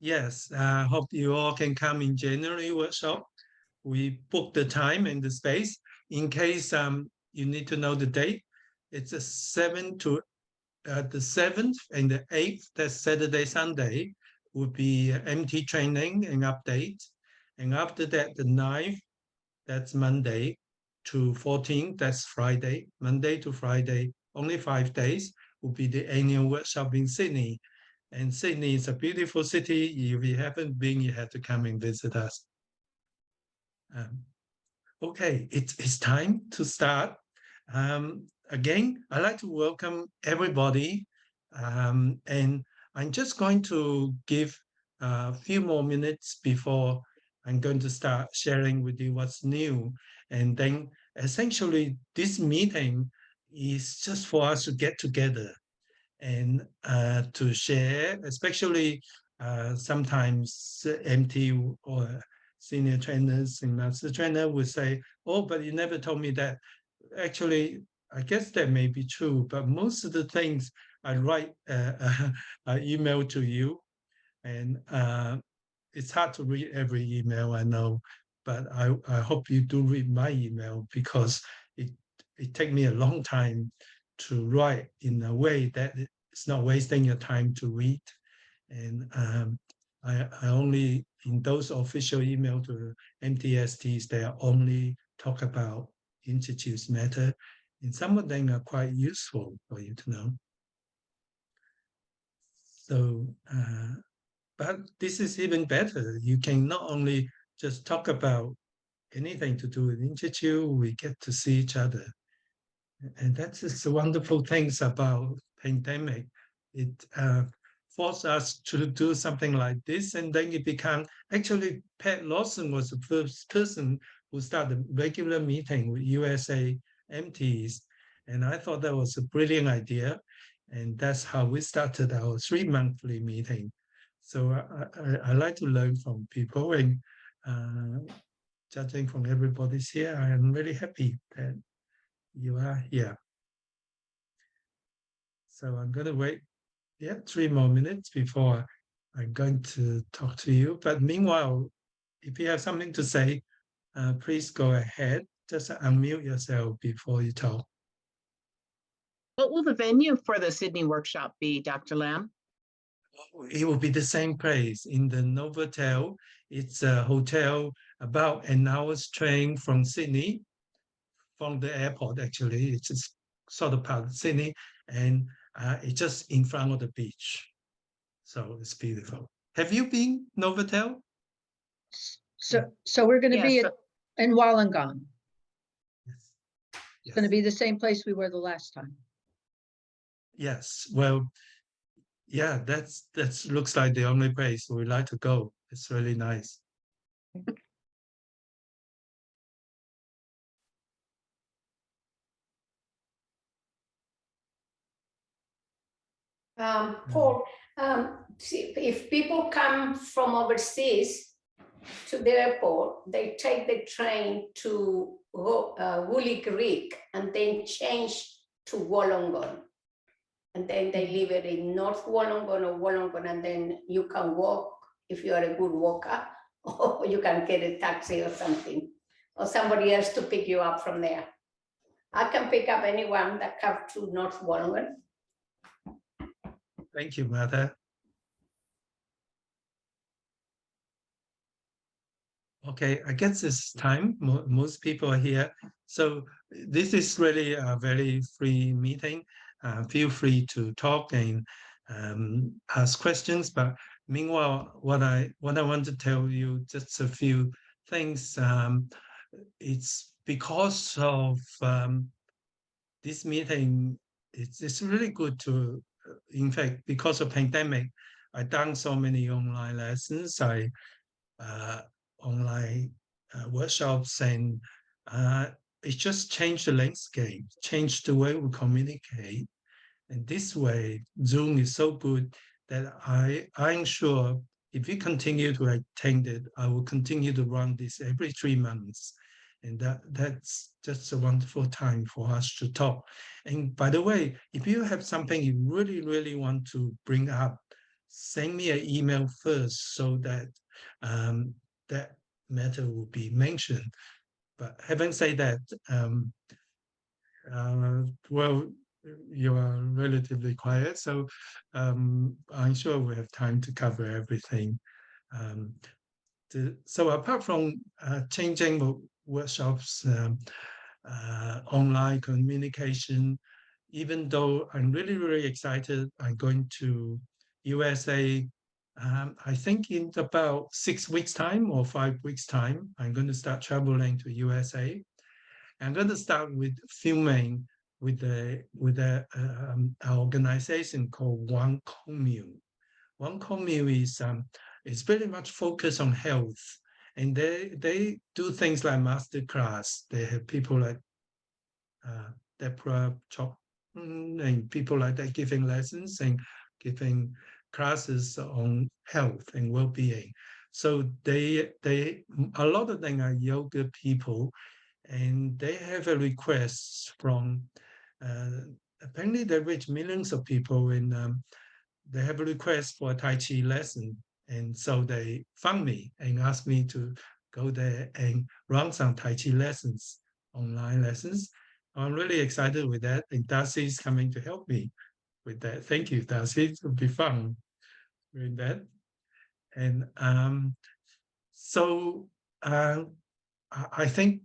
Yes, I hope you all can come in January workshop. We book the time and the space. In case you need to know the date, it's the 7th and the 8th, that's Saturday, Sunday, would be MT training and update. And after that, the 9th, that's Monday to 14th, that's Friday. Monday to Friday, only 5 days, will be the annual workshop in Sydney. And Sydney is a beautiful city. If you haven't been, you have to come and visit us. Um, okay, it's time to start. Again, I'd like to welcome everybody. And I'm just going to give a few more minutes before I'm going to start sharing with you what's new. And then essentially this meeting is just for us to get together and to share, especially sometimes MT or senior trainers and master trainer would say, oh, but you never told me that. Actually, I guess that may be true, but most of the things I write email to you, and it's hard to read every email, I know, but I hope you do read my email because it takes me a long time to write in a way that it's not wasting your time to read. And I only, in those official email to MTSTs, they only talk about introduced matter, and some of them are quite useful for you to know. So, but this is even better. You can not only just talk about anything to do with Institute, we get to see each other. And that's just the wonderful things about pandemic. It forced us to do something like this, and then it became, actually, Pat Lawson was the first person who started regular meeting with USA MTs. And I thought that was a brilliant idea. And that's how we started our 3-monthly meeting. So I like to learn from people, and judging from everybody's here, I am really happy that you are here. So I'm going to wait, 3 more minutes before I'm going to talk to you. But meanwhile, if you have something to say, please go ahead. Just unmute yourself before you talk. What will the venue for the Sydney workshop be, Dr. Lam? It will be the same place in the Novotel. It's a hotel about an hour's train from Sydney, from the airport, actually. It's just sort of part of Sydney, and it's just in front of the beach. So it's beautiful. Have you been Novotel? So we're going to be in Wollongong. Yes. It's going to be the same place we were the last time. Yes. Well, yeah, that's looks like the only place we like to go. It's really nice. Paul, if people come from overseas to the airport, they take the train to Woolly Creek and then change to Wollongong. And then they leave it in North Wollongong or Wollongong, and then you can walk if you are a good walker, or you can get a taxi or something, or somebody else to pick you up from there. I can pick up anyone that comes to North Wollongong. Thank you, Martha. Okay, I guess it's time. Most people are here. So this is really a very free meeting. Feel free to talk and ask questions. But meanwhile, what I want to tell you, just a few things. It's because of this meeting, it's really good to, in fact, because of pandemic, I've done so many online lessons. Online workshops, and it just changed the landscape, changed the way we communicate. And this way, Zoom is so good that I'm sure if we continue to attend it, I will continue to run this every 3 months. And that's just a wonderful time for us to talk. And by the way, if you have something you really, really want to bring up, send me an email first so that that matter will be mentioned. But having said that, well, you are relatively quiet, so I'm sure we have time to cover everything. So apart from changing workshops, online communication, even though I'm really, really excited, I'm going to USA. I think in about 6 weeks time or 5 weeks time, I'm going to start traveling to USA. I'm going to start with filming with an organization called One Commune. One Commune is very much focused on health, and they do things like masterclass. They have people like Deborah Chop and people like that giving lessons and giving classes on health and well-being. So a lot of them are yoga people, and they have a request from apparently they reach millions of people, and they have a request for a Tai Chi lesson. And so they found me and asked me to go there and run some Tai Chi lessons, online lessons. I'm really excited with that. And Darcy is coming to help me with that. Thank you, Darcy. It will be fun doing that. And so I think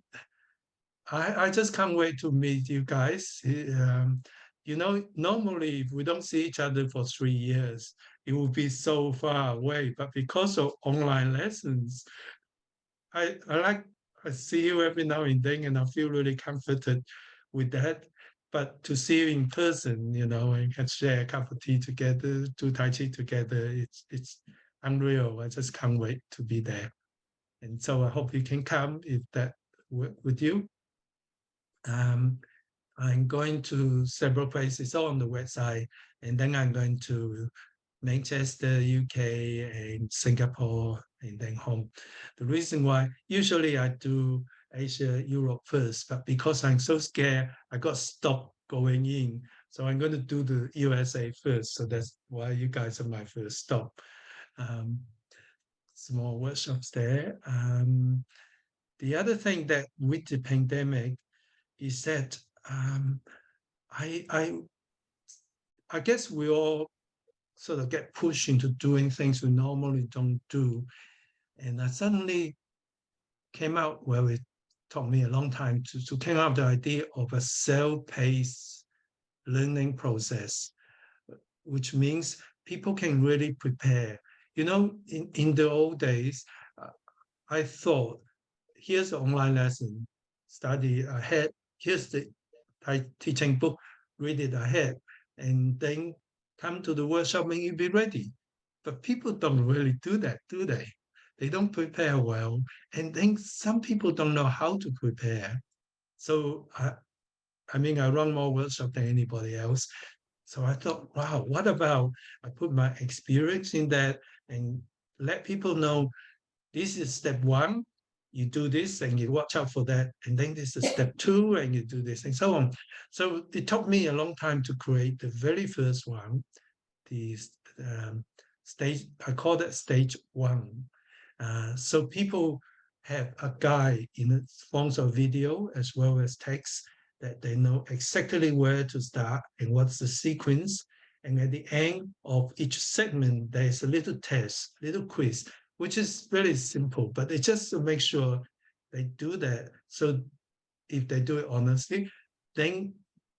I just can't wait to meet you guys. You know, normally if we don't see each other for 3 years, it will be so far away. But because of online lessons, I see you every now and then, and I feel really comforted with that. But to see you in person, you know, and can share a cup of tea together, do Tai Chi together, it's unreal. I just can't wait to be there. And so I hope you can come if that work with you. I'm going to several places on the website, and then I'm going to Manchester, UK, and Singapore, and then home. The reason why usually I do Asia, Europe first, but because I'm so scared, I got stopped going in. So I'm going to do the USA first. So that's why you guys are my first stop. Small workshops there. The other thing that with the pandemic is that I guess we all sort of get pushed into doing things we normally don't do. And I suddenly came out, well, it took me a long time to came out with the idea of a self-paced learning process, which means people can really prepare. You know, in the old days, I thought, here's an online lesson, study ahead, here's the teaching book, read it ahead, and then come to the workshop and you'll be ready. But people don't really do that, do they? They don't prepare well. And then some people don't know how to prepare. So, I mean, I run more workshops than anybody else. So I thought, wow, what about I put my experience in that and let people know this is step one, you do this and you watch out for that. And then this is step two and you do this and so on. So it took me a long time to create the very first one, the stage, I call that stage one. So people have a guide in the forms of video as well as text that they know exactly where to start and what's the sequence. And at the end of each segment, there's a little test, little quiz, which is very simple, but it's just to make sure they do that. So if they do it honestly, then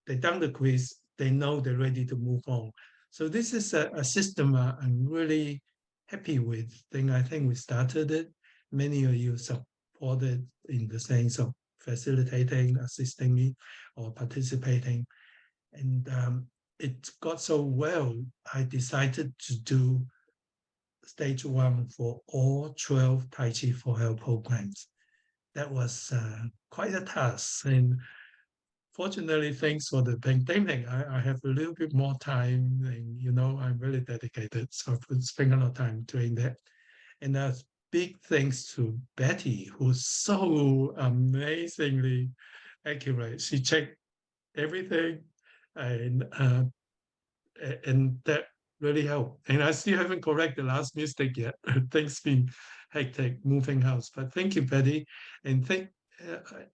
they've done the quiz, they know they're ready to move on. So this is a system I'm really happy with. I think we started it. Many of you supported in the sense of facilitating, assisting me, or participating. And it got so well, I decided to do stage one for all 12 Tai Chi for Health programs. That was quite a task. And fortunately, thanks for the pandemic, I have a little bit more time and, you know, I'm really dedicated. So I spend a lot of time doing that. And that's big thanks to Betty, who's so amazingly accurate. She checked everything and that really help. And I still haven't corrected the last mistake yet. Things been hectic, moving house. But thank you, Betty. And thank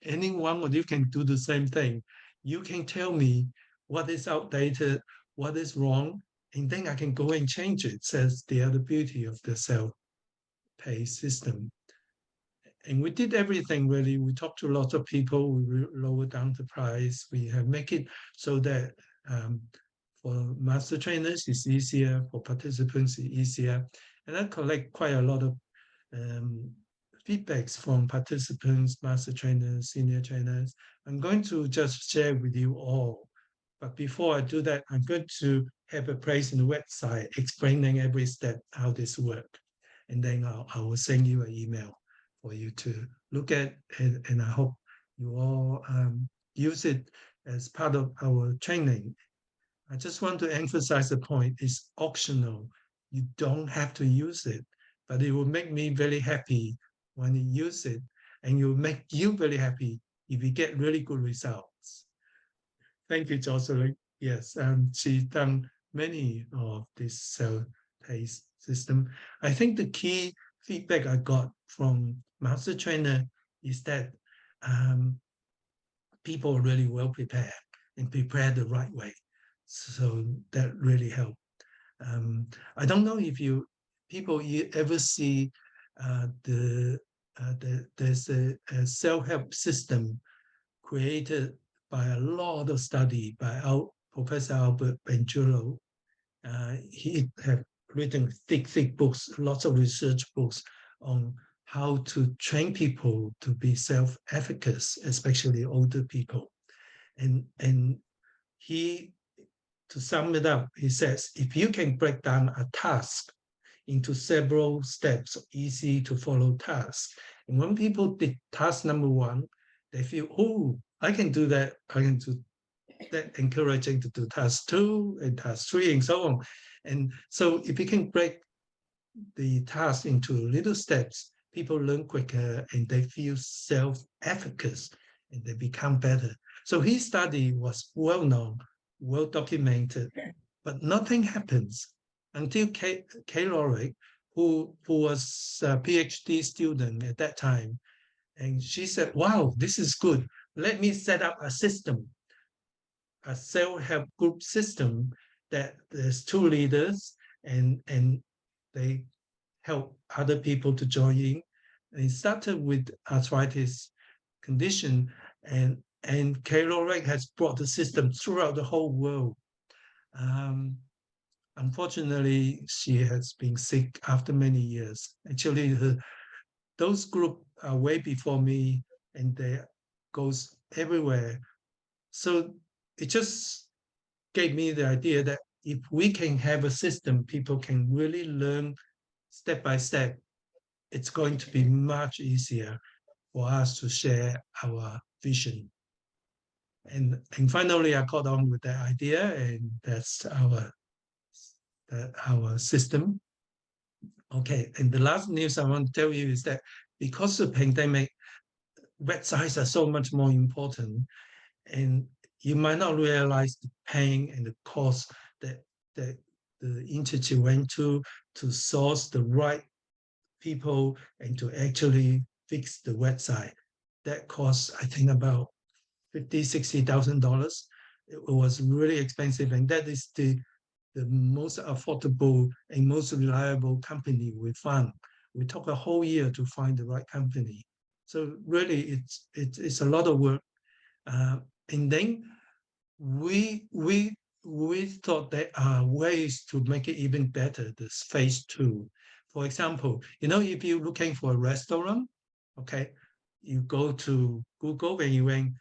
any one of you can do the same thing. You can tell me what is outdated, what is wrong, and then I can go and change it. Says the other beauty of the self-pay system. And we did everything really. We talked to lots of people. We lowered down the price. We have make it so that for master trainers it's easier, for participants it's easier. And I collect quite a lot of feedbacks from participants, master trainers, senior trainers. I'm going to just share with you all. But before I do that, I'm going to have a place in the website explaining every step how this works. And then I will send you an email for you to look at, and I hope you all use it as part of our training. I just want to emphasize the point, it's optional. You don't have to use it, but it will make me very happy when you use it, and it will make you very happy if you get really good results. Thank you, Jocelyn. Yes, she's done many of this self-pay system. I think the key feedback I got from master trainer is that people are really well prepared and prepared the right way. So that really helped. I don't know if you ever see there's a self-help system created by a lot of study by our Professor Albert Benjulo. He have written thick books, lots of research books on how to train people to be self-efficacious, especially older people. And he, to sum it up, he says, if you can break down a task into several steps, easy to follow tasks. And when people did task number one, they feel, oh, I can do that. I can do that, encouraging to do task 2 and task 3 and so on. And so if you can break the task into little steps, people learn quicker and they feel self-efficacious and they become better. So his study was well known, well documented, but nothing happens until Kay Lorick, who was a PhD student at that time. And she said, wow, this is good. Let me set up a system, a self-help group system that there's 2 leaders and they help other people to join in. And it started with arthritis condition, and Kay Lorick has brought the system throughout the whole world. Unfortunately, she has been sick after many years. Actually, those groups are way before me, and they goes everywhere. So it just gave me the idea that if we can have a system, people can really learn step by step, it's going to be much easier for us to share our vision. And finally, I caught on with that idea, and that's our system. Okay, and the last news I want to tell you is that because of the pandemic, websites are so much more important, and you might not realize the pain and the cost that the Institute went to source the right people and to actually fix the website. That costs, I think, about $50,000-$60,000. It was really expensive, and that is the most affordable and most reliable company we found. We took a whole year to find the right company. So really, it's a lot of work. And then we thought there are ways to make it even better, this phase 2. For example, if you're looking for a restaurant, okay, you go to Google and you can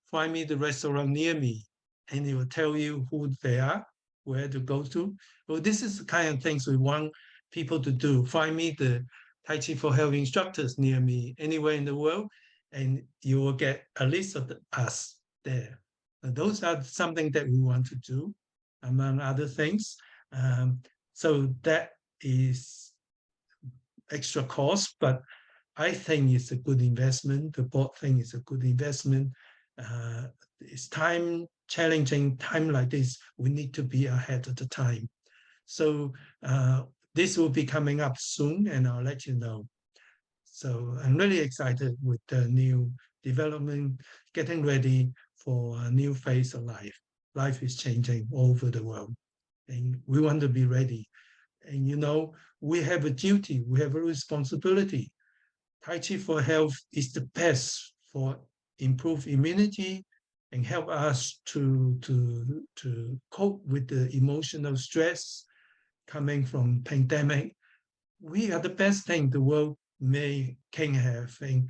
find me the restaurant near me, and it will tell you who they are, where to go to. Well, this is the kind of things we want people to do. Find me the Tai Chi for Health instructors near me, anywhere in the world, and you will get a list of us there. And those are something that we want to do, among other things. So that is extra cost, but I think it's a good investment. The board thing is a good investment. It's challenging time like this. We need to be ahead of the time. So this will be coming up soon, and I'll let you know. So I'm really excited with the new development, getting ready for a new phase of life. Life is changing all over the world, and we want to be ready. And you know, we have a duty, we have a responsibility. Tai Chi for Health is the best for improve immunity and help us to cope with the emotional stress coming from pandemic. We are the best thing the world can have, and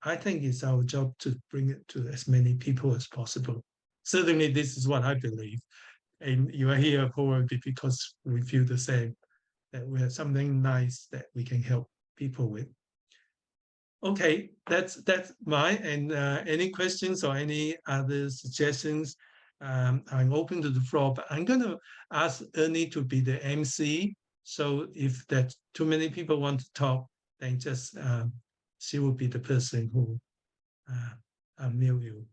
I think it's our job to bring it to as many people as possible. Certainly, this is what I believe, and you are here probably because we feel the same, that we have something nice that we can help people with. Okay, that's mine. And any questions or any other suggestions? I'm open to the floor, but I'm going to ask Ernie to be the MC. So if there's too many people want to talk, then just she will be the person who unmute you.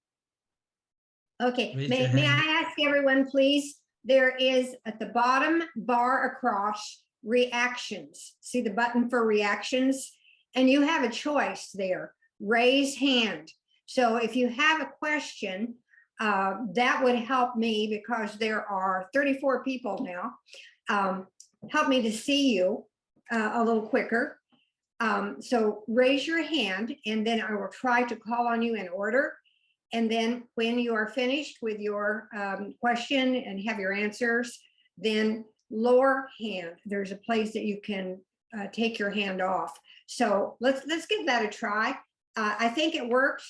Okay, Raise may your I hand. ask everyone, please? There is at the bottom bar across reactions. See the button for reactions? And you have a choice there, raise hand. So if you have a question, that would help me because there are 34 people now. Help me to see you a little quicker. So raise your hand and then I will try to call on you in order. And then when you are finished with your question and have your answers, then lower hand. There's a place that you can take your hand off. So let's give that a try. I think it worked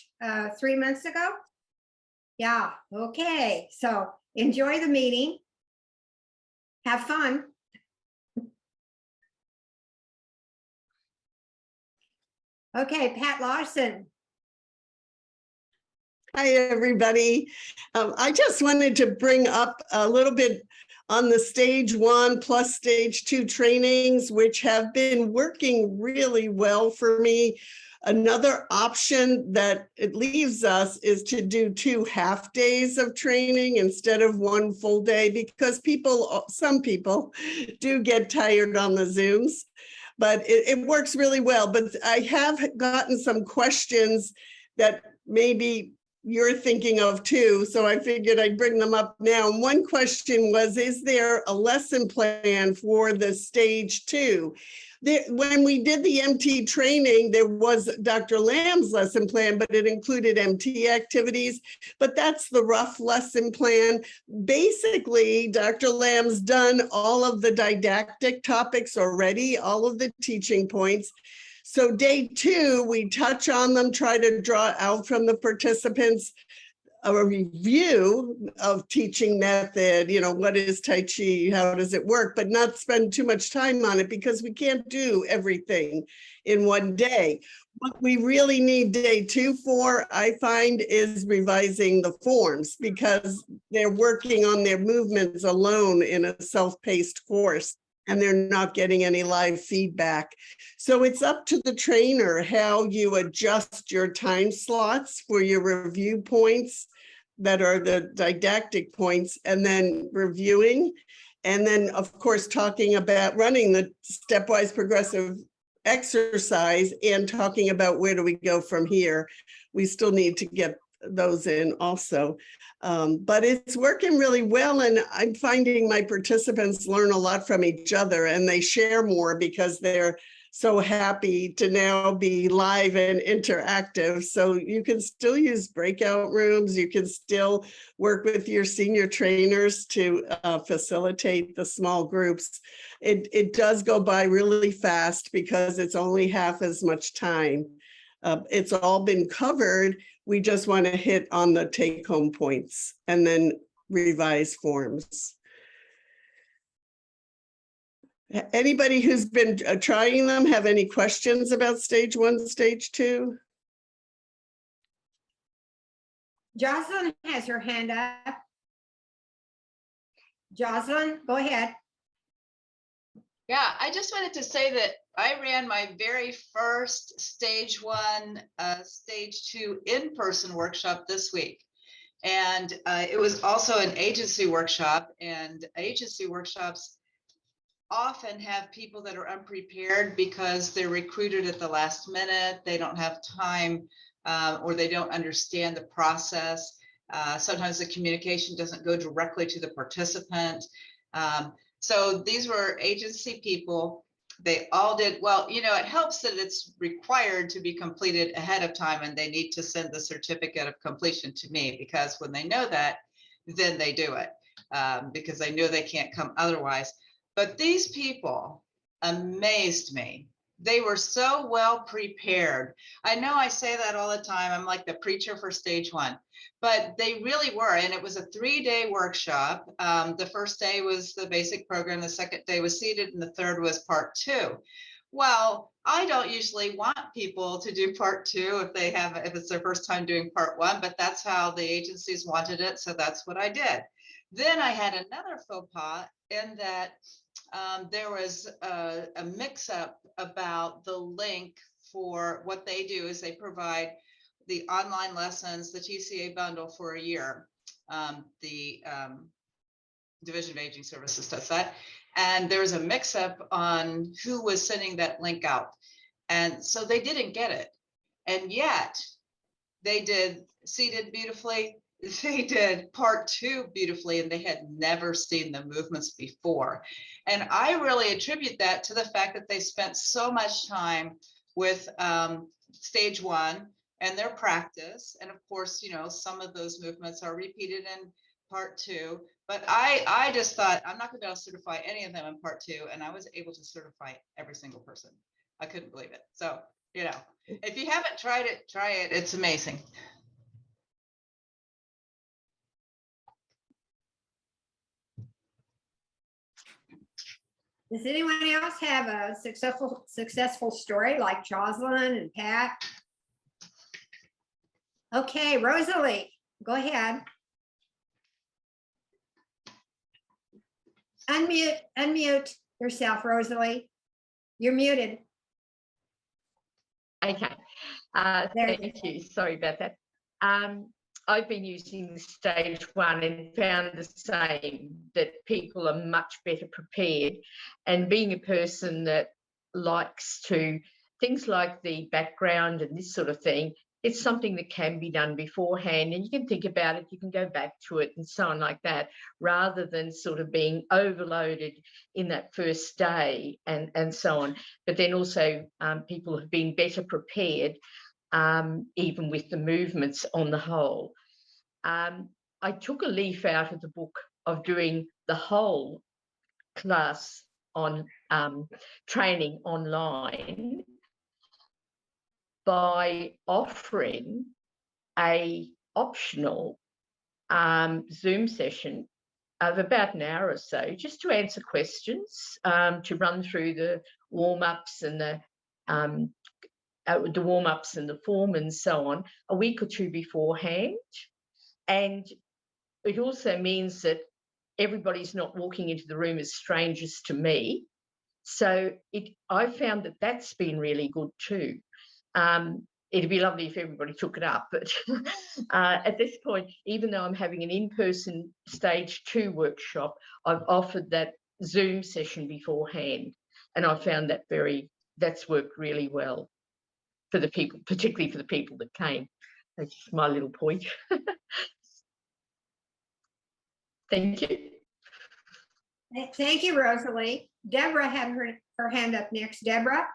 3 months ago. Yeah, okay. So enjoy the meeting. Have fun. Okay, Pat Lawson. Hi, everybody. I just wanted to bring up a little bit on the stage 1 plus stage 2 trainings, which have been working really well for me. Another option that it leaves us is to do 2 half days of training instead of 1 full day, because some people do get tired on the Zooms, but it works really well. But I have gotten some questions that maybe you're thinking of too, so I figured I'd bring them up now. And one question was, is there a lesson plan for the stage 2? When we did the MT training, there was Dr. Lamb's lesson plan, but it included MT activities, but that's the rough lesson plan. Basically, Dr. Lamb's done all of the didactic topics already, all of the teaching points. So day 2, we touch on them, try to draw out from the participants a review of teaching method, what is Tai Chi, how does it work, but not spend too much time on it because we can't do everything in one day. What we really need day 2 for, I find, is revising the forms because they're working on their movements alone in a self-paced course, and they're not getting any live feedback. So it's up to the trainer how you adjust your time slots for your review points that are the didactic points, and then reviewing. And then, of course, talking about running the stepwise progressive exercise and talking about where do we go from here. We still need to get those in also. But it's working really well, and I'm finding my participants learn a lot from each other, and they share more because they're so happy to now be live and interactive. So you can still use breakout rooms. You can still work with your senior trainers to facilitate the small groups. It does go by really fast because it's only half as much time. It's all been covered. We just want to hit on the take-home points and then revise forms. Anybody who's been trying them have any questions about stage 1, stage 2? Jocelyn has her hand up. Jocelyn, go ahead. Yeah, I just wanted to say that I ran my very first stage 1, stage 2 in-person workshop this week. And it was also an agency workshop, and agency workshops often have people that are unprepared because they're recruited at the last minute. They don't have time, or they don't understand the process. Sometimes the communication doesn't go directly to the participant. So these were agency people. They all did well. You know, it helps that it's required to be completed ahead of time, and they need to send the certificate of completion to me, because when they know that, then they do it, because they know they can't come otherwise. But these people amazed me. They were so well prepared. I know I say that all the time. I'm like the preacher for stage one, but they really were. And it was a 3-day workshop. The first day was the basic program. The second day was seated, and the third was part 2. Well, I don't usually want people to do part 2 if it's their first time doing part 1, but that's how the agencies wanted it. So that's what I did. Then I had another faux pas in that there was a mix-up about the link for what they do. Is they provide the online lessons, the TCA bundle for a year. The Division of Aging Services does that. And there was a mix-up on who was sending that link out. And so they didn't get it. And yet they did seated beautifully. They did part 2 beautifully, and they had never seen the movements before. And I really attribute that to the fact that they spent so much time with stage 1 and their practice. And of course, you know, some of those movements are repeated in part 2, but I just thought, I'm not gonna be able to certify any of them in part 2. And I was able to certify every single person. I couldn't believe it. So, you know, if you haven't tried it, try it. It's amazing. Does anyone else have a successful story like Jocelyn and Pat? Okay, Rosalie, go ahead. Unmute yourself, Rosalie. You're muted. Okay, thank you. Sorry about that. I've been using stage 1 and found the same, that people are much better prepared. And being a person that likes to, things like the background and this sort of thing, it's something that can be done beforehand, and you can think about it, you can go back to it and so on like that, rather than sort of being overloaded in that first day and so on. But then also people have been better prepared, even with the movements on the whole. I took a leaf out of the book of doing the whole class on training online by offering a optional Zoom session of about an hour or so, just to answer questions, to run through the warm-ups and the warm-ups and the form and so on, a week or 2 beforehand. And it also means that everybody's not walking into the room as strangers to me. So I found that that's been really good too. It'd be lovely if everybody took it up, but at this point, even though I'm having an in-person stage 2 workshop, I've offered that Zoom session beforehand, and I found that that's worked really well for the people, particularly for the people that came. That's just my little point. Thank you. Thank you, Rosalie. Deborah had her hand up next. Deborah.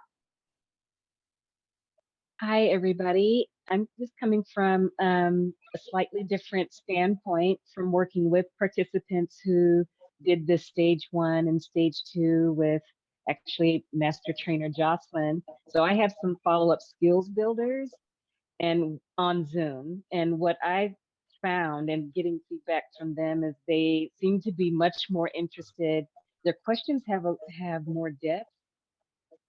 Hi, everybody. I'm just coming from a slightly different standpoint from working with participants who did the stage 1 and stage 2 with actually Master Trainer Jocelyn. So I have some follow-up skills builders and on Zoom. And what I've found and getting feedback from them is they seem to be much more interested. Their questions have more depth.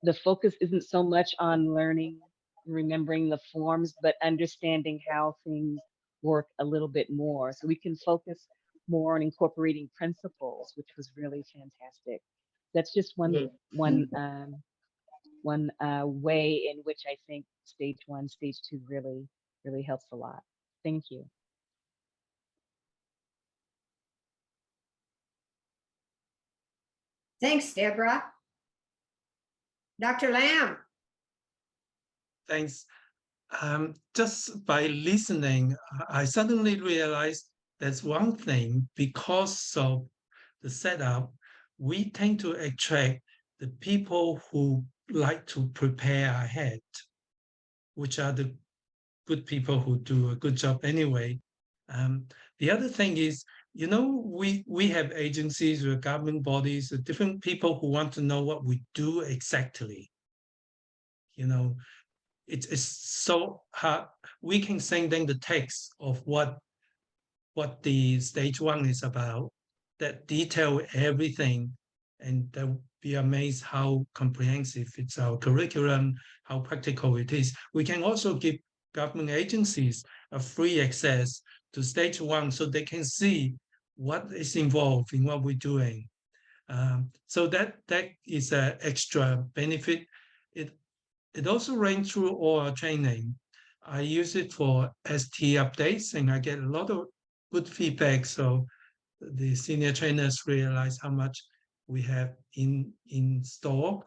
The focus isn't so much on learning, remembering the forms, but understanding how things work a little bit more. So we can focus more on incorporating principles, which was really fantastic. That's just one way in which I think stage 1, stage 2 really helps a lot. Thank you. Thanks, Deborah. Dr. Lamb. Thanks. Just by listening, I suddenly realized there's one thing, because of the setup, we tend to attract the people who like to prepare ahead, which are the good people who do a good job anyway. The other thing is, you know, we have agencies or government bodies, different people who want to know what we do exactly. You know, it's so hard. We can send them the text of what the stage 1 is about, that detail everything, and they'll be amazed how comprehensive it's our curriculum, how practical it is. We can also give government agencies a free access to stage 1 so they can see what is involved in what we're doing. So that is an extra benefit. It also ran through all our training. I use it for ST updates, and I get a lot of good feedback. So the senior trainers realize how much we have in store.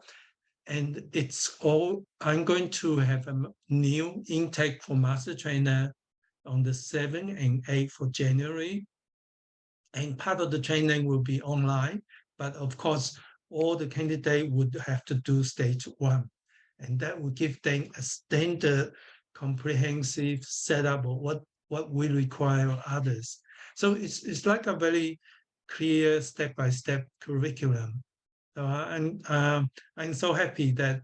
And it's all, I'm going to have a new intake for master trainer on the 7th and 8th of January. And part of the training will be online, but of course, all the candidates would have to do stage 1. And that will give them a standard comprehensive setup of what we require of others. So it's like a very clear step-by-step curriculum. So I'm so happy that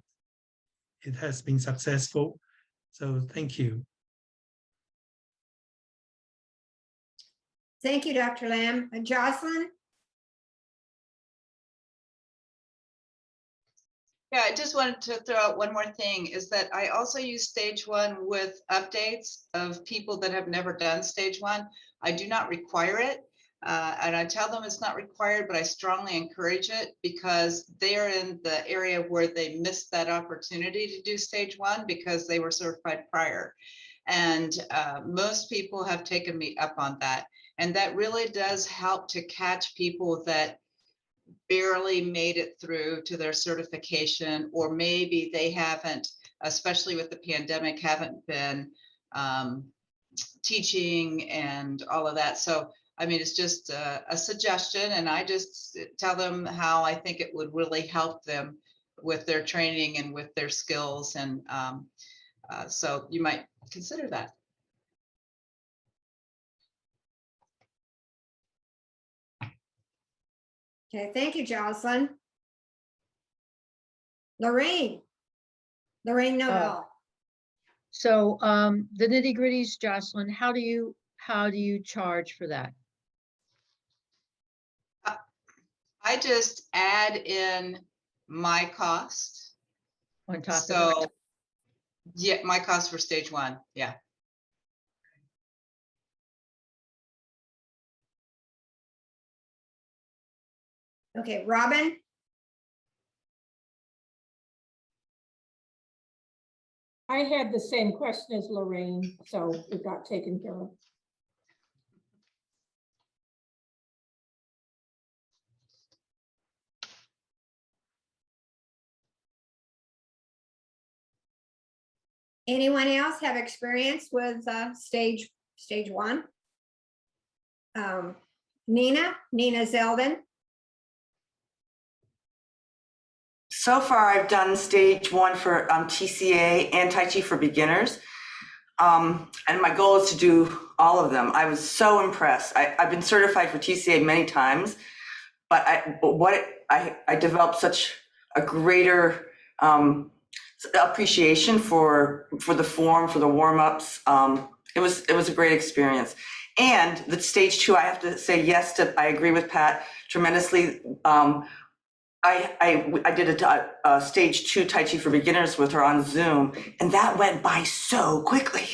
it has been successful. So thank you. Thank you, Dr. Lamb. Jocelyn? Yeah, I just wanted to throw out one more thing, is that I also use stage 1 with updates of people that have never done stage 1. I do not require it. And I tell them it's not required, but I strongly encourage it, because they are in the area where they missed that opportunity to do stage 1 because they were certified prior. And most people have taken me up on that. And that really does help to catch people that barely made it through to their certification, or maybe they haven't, especially with the pandemic, haven't been teaching and all of that. So, I mean, it's just a suggestion, and I just tell them how I think it would really help them with their training and with their skills. And so you might consider that. Okay, thank you, Jocelyn. Lorraine Nodal. So the nitty gritties, Jocelyn, how do you charge for that? I just add in my cost. On top of So, yeah, my cost for stage 1, yeah. Okay, Robin? I had the same question as Lorraine, so it got taken care of. Anyone else have experience with stage 1? Nina Zeldin? So far, I've done stage 1 for TCA and Tai Chi for beginners. And my goal is to do all of them. I was so impressed. I've been certified for TCA many times, but I developed such a greater appreciation for the form, for the warm-ups. It was a great experience. And the stage 2, I have to say yes to, I agree with Pat tremendously. I did a stage 2 Tai Chi for beginners with her on Zoom, and that went by so quickly.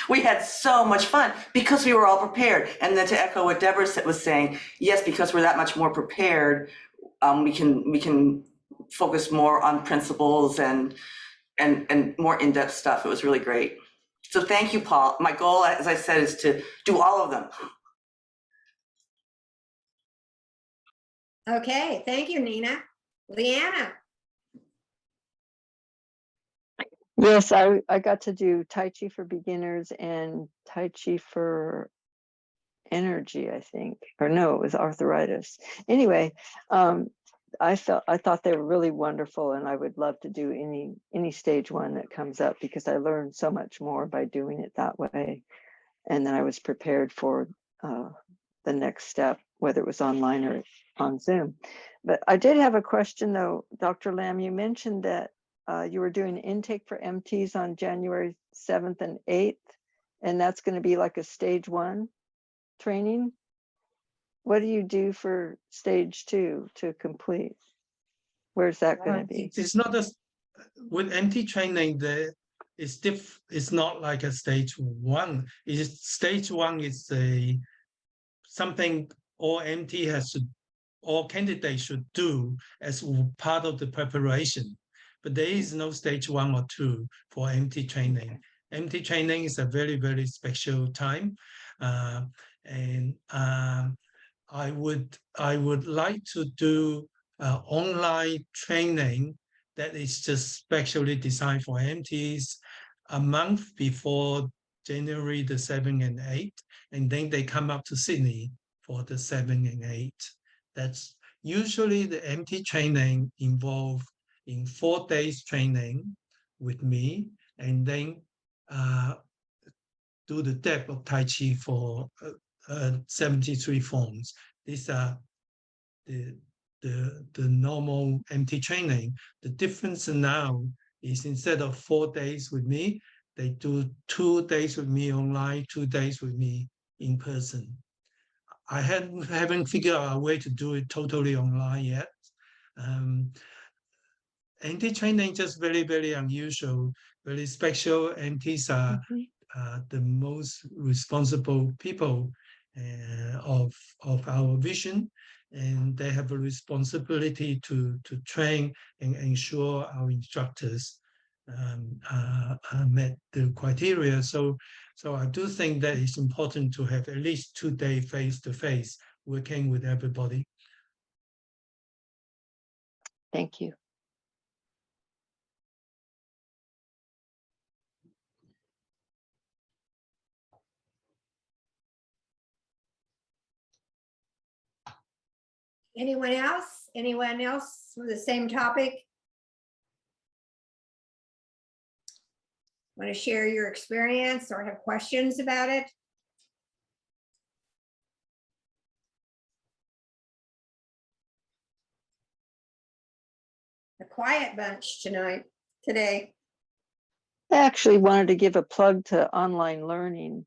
We had so much fun because we were all prepared. And then to echo what Deborah was saying, yes, because we're that much more prepared, we can focus more on principles and more in-depth stuff. It was really great. So thank you, Paul. My goal, as I said, is to do all of them. Okay, thank you, Nina. Leanna, Yes, I got to do Tai Chi for beginners and Tai Chi for energy, I think, or no, it was arthritis. Anyway, I thought they were really wonderful, and I would love to do any stage one that comes up because I learned so much more by doing it that way. And then I was prepared for the next step, whether it was online or on Zoom. But I did have a question though, Dr. Lam. You mentioned that you were doing intake for MTs on January 7th and 8th, and that's going to be like a stage one training. What do you do for stage two to complete? Where's that going to be? It's not a with MT training. It's not like a stage one. Stage one is something all MT all candidates should do as part of the preparation. But there is no stage 1 or 2 for MT training. MT training is a very, very special time. And I would like to do online training that is just specially designed for MTs a month before January the 7th and 8th, and then they come up to Sydney for the 7th and 8th. That's usually the MT training involved in 4 days training with me, and then do the depth of Tai Chi for 73 forms. These are the normal MT training. The difference now is instead of 4 days with me, they do 2 days with me online, 2 days with me in person. I haven't figured out a way to do it totally online yet. MT training just very, very unusual, very special. MTs are the most responsible people of our vision, and they have a responsibility to train and ensure our instructors met the criteria. So I do think that it's important to have at least 2 days face-to-face working with everybody. Thank you. anyone else? Anyone else with the same topic? Want to share your experience or have questions about it? A quiet bunch today. I actually wanted to give a plug to online learning.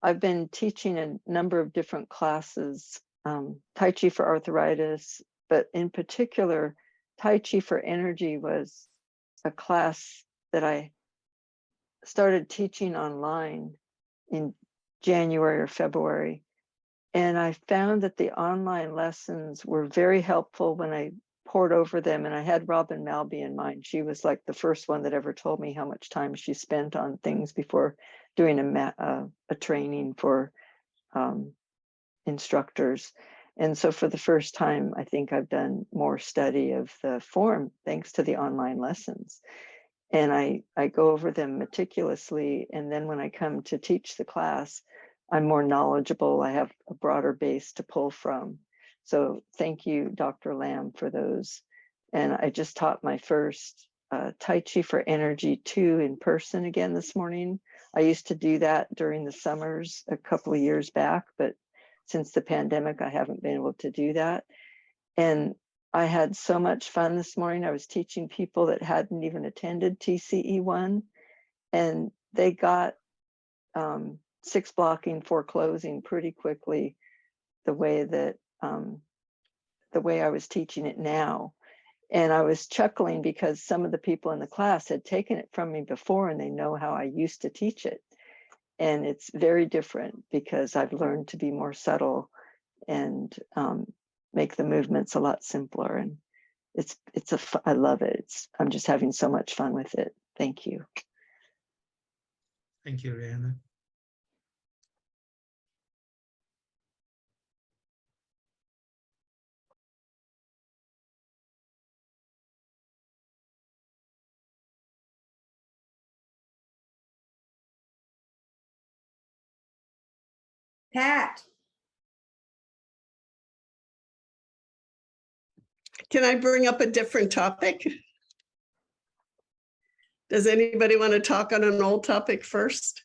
I've been teaching a number of different classes, Tai Chi for arthritis, but in particular, Tai Chi for energy was a class that I started teaching online in January or February. And I found that the online lessons were very helpful when I poured over them. And I had Robin Malby in mind. She was like the first one that ever told me how much time she spent on things before doing a training for instructors. And so for the first time, I think I've done more study of the form thanks to the online lessons. And I go over them meticulously. And then when I come to teach the class, I'm more knowledgeable. I have a broader base to pull from. So thank you, Dr. Lam, for those. And I just taught my first Tai Chi for Energy 2 in person again this morning. I used to do that during the summers a couple of years back, but since the pandemic, I haven't been able to do that. And I had so much fun this morning. I was teaching people that hadn't even attended TCE1, and they got 6 blocking, 4 closing pretty quickly the way that the way I was teaching it now. And I was chuckling because some of the people in the class had taken it from me before and they know how I used to teach it. And it's very different because I've learned to be more subtle and make the movements a lot simpler. And I love it. I'm just having so much fun with it. Thank you. Thank you, Rihanna. Pat, Can I bring up a different topic? Does anybody want to talk on an old topic first?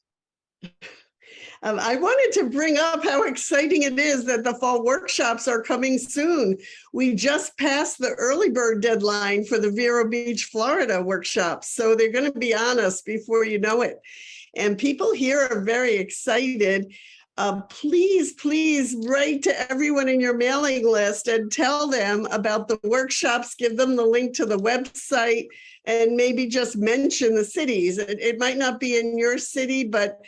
I wanted to bring up how exciting it is that the fall workshops are coming soon. We just passed the early bird deadline for the Vero Beach, Florida workshops. So they're going to be on us before you know it. And people here are very excited. Please, please write to everyone in your mailing list and tell them about the workshops, give them the link to the website, and maybe just mention the cities. It might not be in your city, but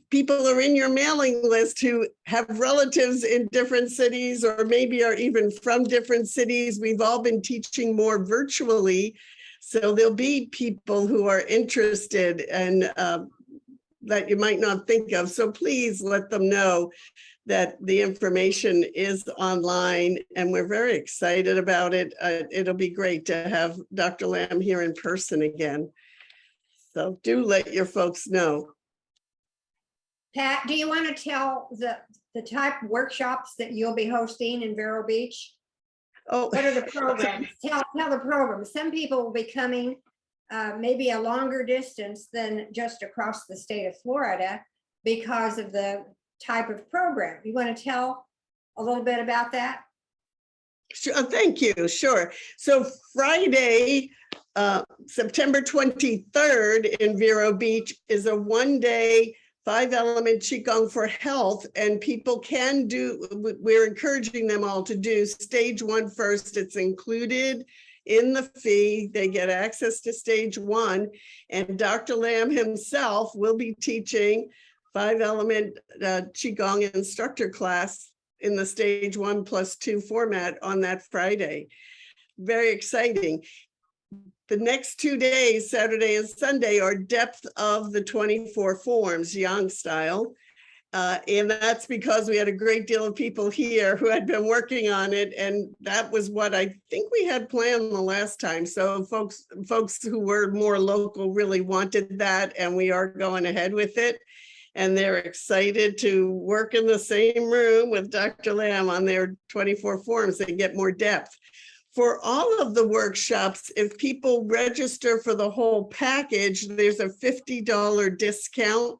people are in your mailing list who have relatives in different cities or maybe are even from different cities. We've all been teaching more virtually. So there'll be people who are interested and that you might not think of. So please let them know that the information is online and we're very excited about it. It'll be great to have Dr. Lamb here in person again. So do let your folks know. Pat, do you want to tell the type of workshops that you'll be hosting in Vero Beach? Oh, What are the programs? Tell the programs. Some people will be coming maybe a longer distance than just across the state of Florida because of the type of program. You want to tell a little bit about that? Sure, thank you. Sure. So Friday, September 23rd in Vero Beach is a one-day 5-element Qigong for health, and people can do, we're encouraging them all to do stage 1 first. It's included in the fee. They get access to stage 1, and Dr. Lamb himself will be teaching 5-element Qigong instructor class in the stage 1+2 format on that Friday. Very exciting. The next 2 days, Saturday and Sunday, are depth of the 24 forms, Yang style. And that's because we had a great deal of people here who had been working on it. And that was what I think we had planned the last time. So folks who were more local really wanted that, and we are going ahead with it. And they're excited to work in the same room with Dr. Lamb on their 24 forms and get more depth. For all of the workshops, if people register for the whole package, there's a $50 discount.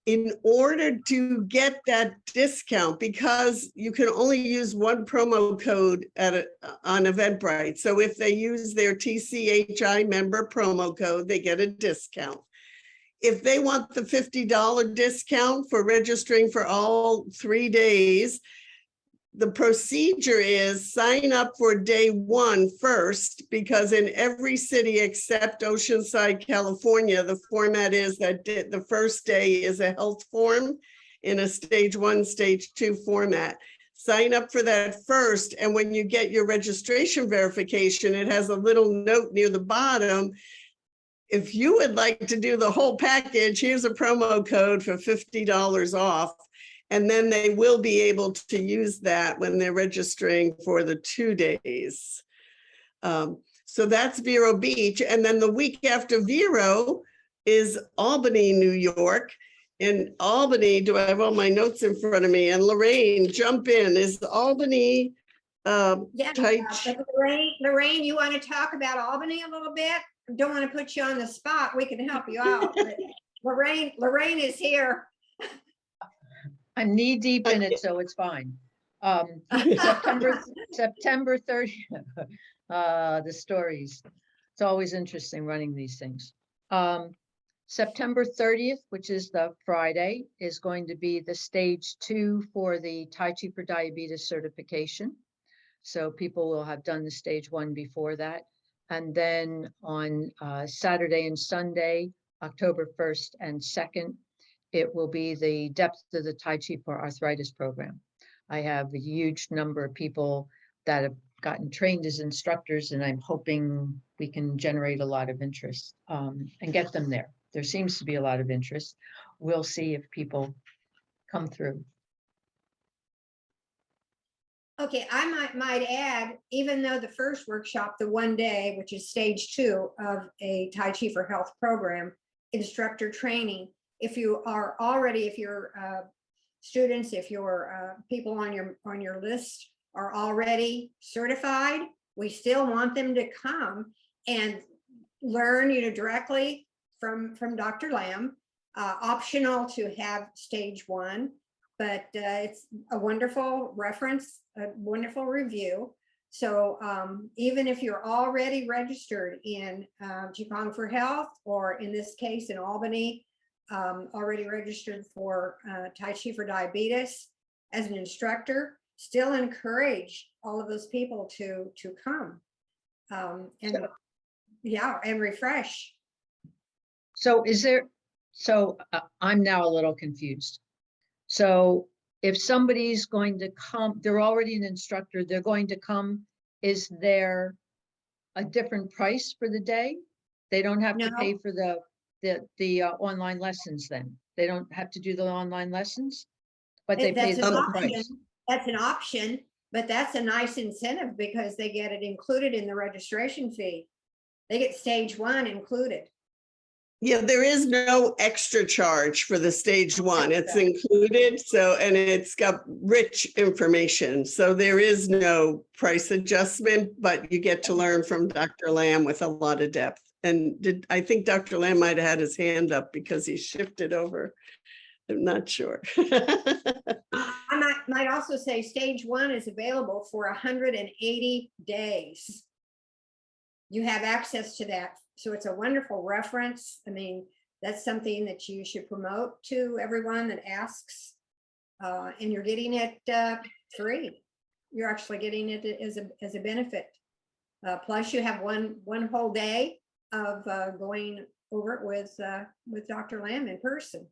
In order to get that discount, because you can only use one promo code on Eventbrite. So if they use their TCHI member promo code, they get a discount. If they want the $50 discount for registering for all 3 days, the procedure is sign up for day 1 first, because in every city except Oceanside, California, the format is that the first day is a health form in a stage 1, stage 2 format. Sign up for that first, and when you get your registration verification, it has a little note near the bottom. If you would like to do the whole package, here's a promo code for $50 off. And then they will be able to use that when they're registering for the 2 days. So that's Vero Beach. And then the week after Vero is Albany, New York. In Albany, do I have all my notes in front of me? And Lorraine, jump in. Is Albany Yeah, tight? but Lorraine, you want to talk about Albany a little bit? Don't want to put you on the spot. We can help you out. But Lorraine is here. I'm knee deep in it, so it's fine. September 30th, the stories. It's always interesting running these things. September 30th, which is the Friday, is going to be the stage 2 for the Tai Chi for Diabetes certification. So people will have done the stage 1 before that. And then on Saturday and Sunday, October 1st and 2nd, it will be the depth of the Tai Chi for Arthritis program. I have a huge number of people that have gotten trained as instructors, and I'm hoping we can generate a lot of interest and get them there. There seems to be a lot of interest. We'll see if people come through. Okay, I might add, even though the first workshop, the 1 day, which is stage 2 of a Tai Chi for Health program, instructor training, if you're students, if your people on your list are already certified, we still want them to come and learn, directly from Dr. Lamb. Optional to have stage 1, but it's a wonderful reference, a wonderful review. So even if you're already registered in Qigong for Health, or in this case in Albany, already registered for Tai Chi for Diabetes as an instructor, still encourage all of those people to come and refresh. So I'm now a little confused. So if somebody's going to come, they're already an instructor, they're going to come, is there a different price for the day? They don't have to pay for the online lessons then? They don't have to do the online lessons? But they pay the full price? That's an option, but that's a nice incentive because they get it included in the registration fee. They get stage 1 included. Yeah, there is no extra charge for the stage 1. It's included. So, and it's got rich information. So there is no price adjustment, but you get to learn from Dr. Lamb with a lot of depth. And I think Dr. Lamb might have had his hand up because he shifted over. I'm not sure. I might also say stage 1 is available for 180 days. You have access to that. So it's a wonderful reference. I mean, that's something that you should promote to everyone that asks. And you're getting it free. You're actually getting it as a benefit. Plus you have one whole day of going over it with Dr. Lamb in person.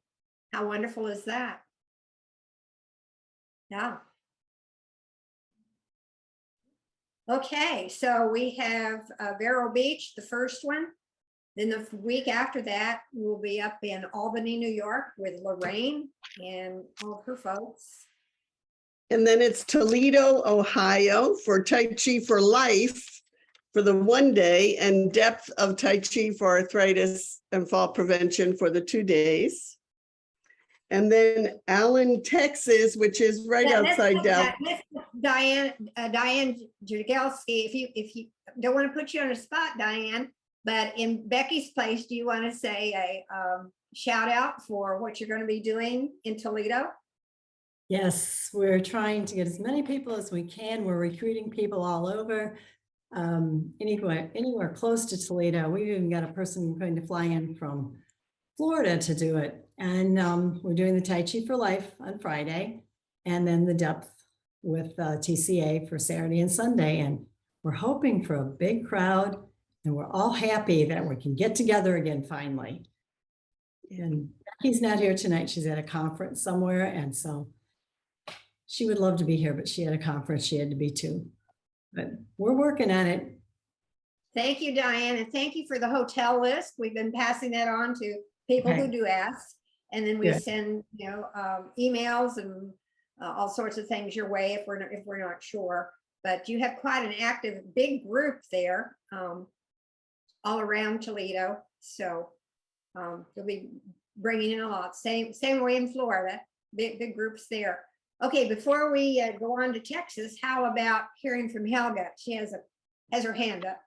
How wonderful is that? Yeah. Okay, so we have Vero Beach, the first one. Then the week after that, we'll be up in Albany, New York with Lorraine and all of her folks. And then it's Toledo, Ohio for Tai Chi for Life for the 1 day, and Depth of Tai Chi for Arthritis and Fall Prevention for the 2 days. And then Allen, Texas, which is right outside Dallas. Diane Jagelski, if you don't want to put you on the spot, Diane, but in Becky's place, do you want to say a shout out for what you're going to be doing in Toledo? Yes, we're trying to get as many people as we can. We're recruiting people all over, anywhere close to Toledo. We've even got a person going to fly in from Florida to do it. And we're doing the Tai Chi for Life on Friday, and then the Depth with TCA for Saturday and Sunday. And we're hoping for a big crowd, and we're all happy that we can get together again finally. And Becky's not here tonight. She's at a conference somewhere. And so she would love to be here, but she had a conference she had to be to. But we're working on it. Thank you, Diane. And thank you for the hotel list. We've been passing that on to people who do ask. And then we send, emails and all sorts of things your way if we're not sure. But you have quite an active, big group there, all around Toledo. So you'll be bringing in a lot. Same way in Florida. Big groups there. Okay, before we go on to Texas, how about hearing from Helga? She has her hand up.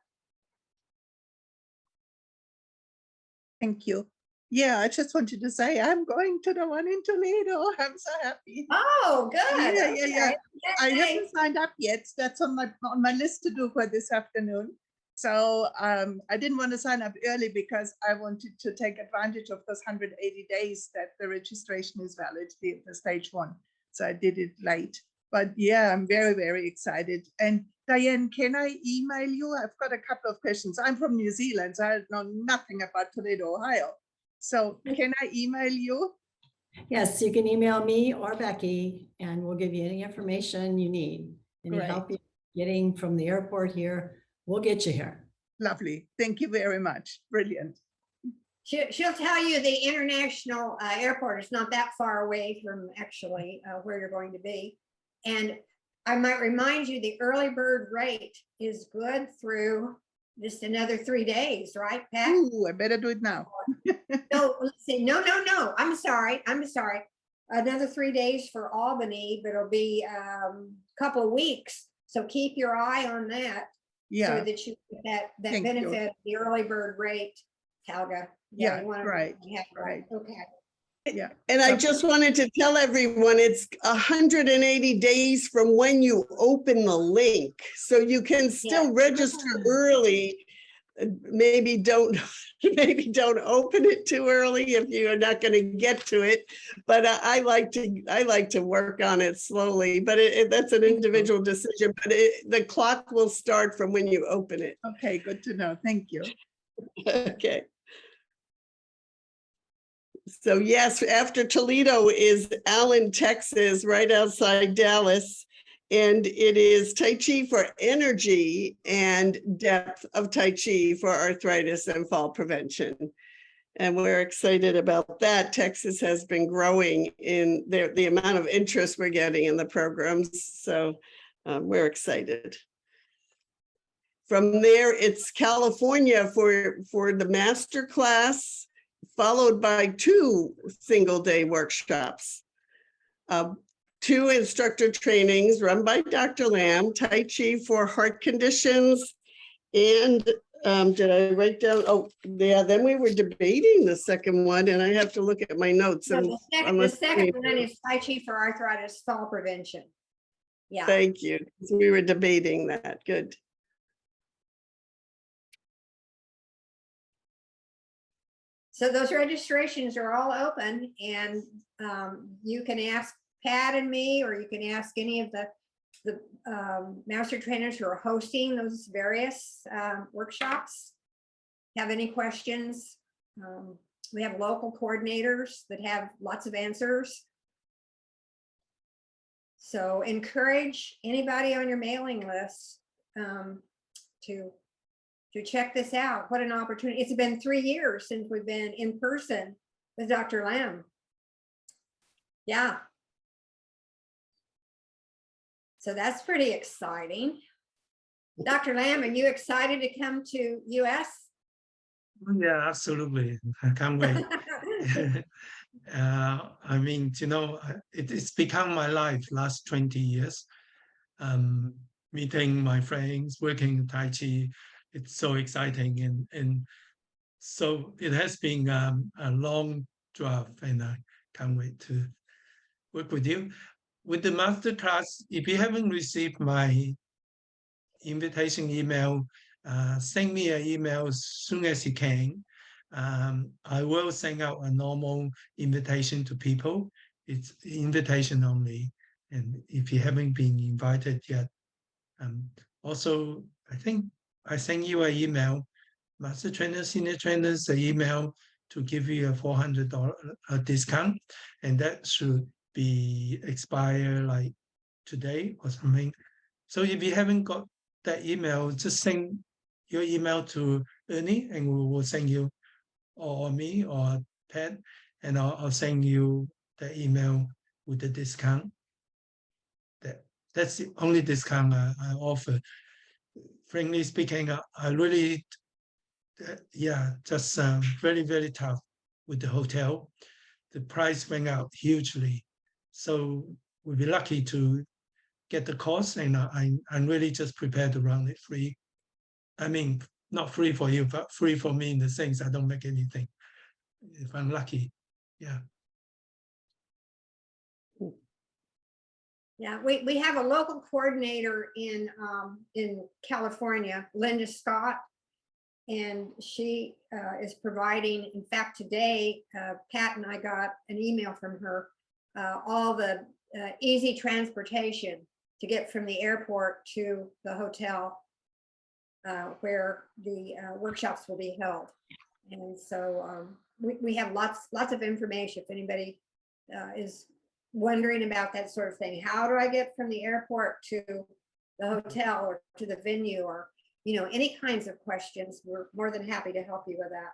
Thank you. Yeah, I just wanted to say I'm going to the one in Toledo. I'm so happy. Oh, good. Yeah. I haven't signed up yet. That's on my list to do for this afternoon. So I didn't want to sign up early because I wanted to take advantage of those 180 days that the registration is valid, the stage 1. So I did it late. But yeah, I'm very, very excited. And Diane, can I email you? I've got a couple of questions. I'm from New Zealand, so I know nothing about Toledo, Ohio. So can I email you? Yes, you can email me or Becky, and we'll give you any information you need. Any help you getting from the airport here, we'll get you here. Lovely. Thank you very much. Brilliant. She'll tell you the international airport is not that far away from actually where you're going to be. And I might remind you the early bird rate is good through just another 3 days, right, Pat? Ooh, I better do it now. No, let's see. No. I'm sorry. another 3 days for Albany, but it'll be a couple of weeks. So keep your eye on that. Yeah. So that you get that Thank you. benefit, the early bird rate, Helga. Yeah, you wanna- right, yeah, right. Okay. Yeah. And I just wanted to tell everyone, it's 180 days from when you open the link. So you can still register early. Maybe don't, maybe don't open it too early if you're not going to get to it. But I like to work on it slowly, but that's an individual decision, but the clock will start from when you open it. Okay, good to know. Thank you. Okay. So yes, after Toledo is Allen, Texas, right outside Dallas. And it is Tai Chi for energy and depth of Tai Chi for arthritis and fall prevention. And we're excited about that. Texas has been growing in the amount of interest we're getting in the programs. So we're excited. From there, it's California for the master class, followed by 2 single-day workshops. 2 instructor trainings run by Dr. Lam, Tai Chi for heart conditions. And did I write down? Oh, yeah, then we were debating the second one and I have to look at my notes. So And the second one is Tai Chi for arthritis, fall prevention. Yeah. Thank you. We were debating that. Good. So those registrations are all open and you can ask Pat and me, or you can ask any of the master trainers who are hosting those various workshops. Have any questions? We have local coordinators that have lots of answers. So encourage anybody on your mailing list to check this out. What an opportunity. It's been 3 years since we've been in person with Dr. Lam. Yeah. So that's pretty exciting. Dr. Lam, are you excited to come to US? Yeah, absolutely. I can't wait. I mean, you know, it's become my life last 20 years. Meeting my friends, working in Tai Chi, it's so exciting. And so it has been a long drive and I can't wait to work with you. With the masterclass, if you haven't received my invitation email, send me an email as soon as you can. I will send out a normal invitation to people. It's invitation only. And if you haven't been invited yet, also, I think I sent you an email, master trainers, senior trainers, an email to give you a $400 discount. And that should be expire like today or something. So if you haven't got that email, just send your email to Ernie and we will send you, or me or Pat, and I'll send you the email with the discount. That's the only discount I offer. Frankly speaking, I really, just very, very tough with the hotel. The price went out hugely. So we'll be lucky to get the course, and I'm really just prepared to run it free. I mean, not free for you, but free for me in the sense I don't make anything. If I'm lucky, yeah. Yeah, we have a local coordinator in California, Linda Scott, and she is providing, in fact, today, Pat and I got an email from her, all the easy transportation to get from the airport to the hotel where the workshops will be held. And so we have lots of information if anybody is wondering about that sort of thing. How do I get from the airport to the hotel or to the venue, or, you know, any kinds of questions? We're more than happy to help you with that.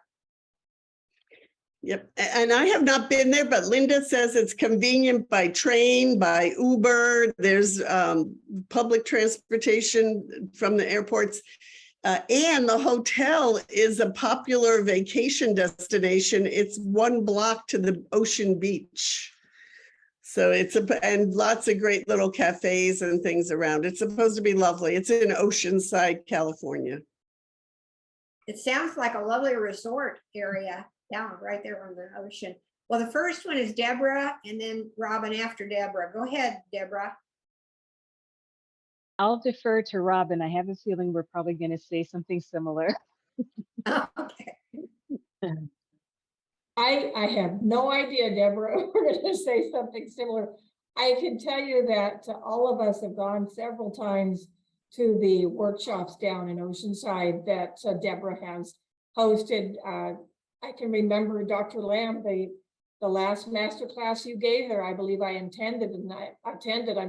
Yep, and I have not been there, but Linda says it's convenient by train, by Uber. There's public transportation from the airports. And the hotel is a popular vacation destination. It's 1 block to the ocean beach. So and lots of great little cafes and things around. It's supposed to be lovely. It's in Oceanside, California. It sounds like a lovely resort area down right there on the ocean. Well, the first one is Deborah and then Robin after Deborah. Go ahead, Deborah. I'll defer to Robin. I have a feeling we're probably going to say something similar. Okay. I have no idea, Deborah. We're going to say something similar. I can tell you that all of us have gone several times to the workshops down in Oceanside that Deborah has hosted. I can remember Dr. Lamb, the last master class you gave there, I believe I attended. I'm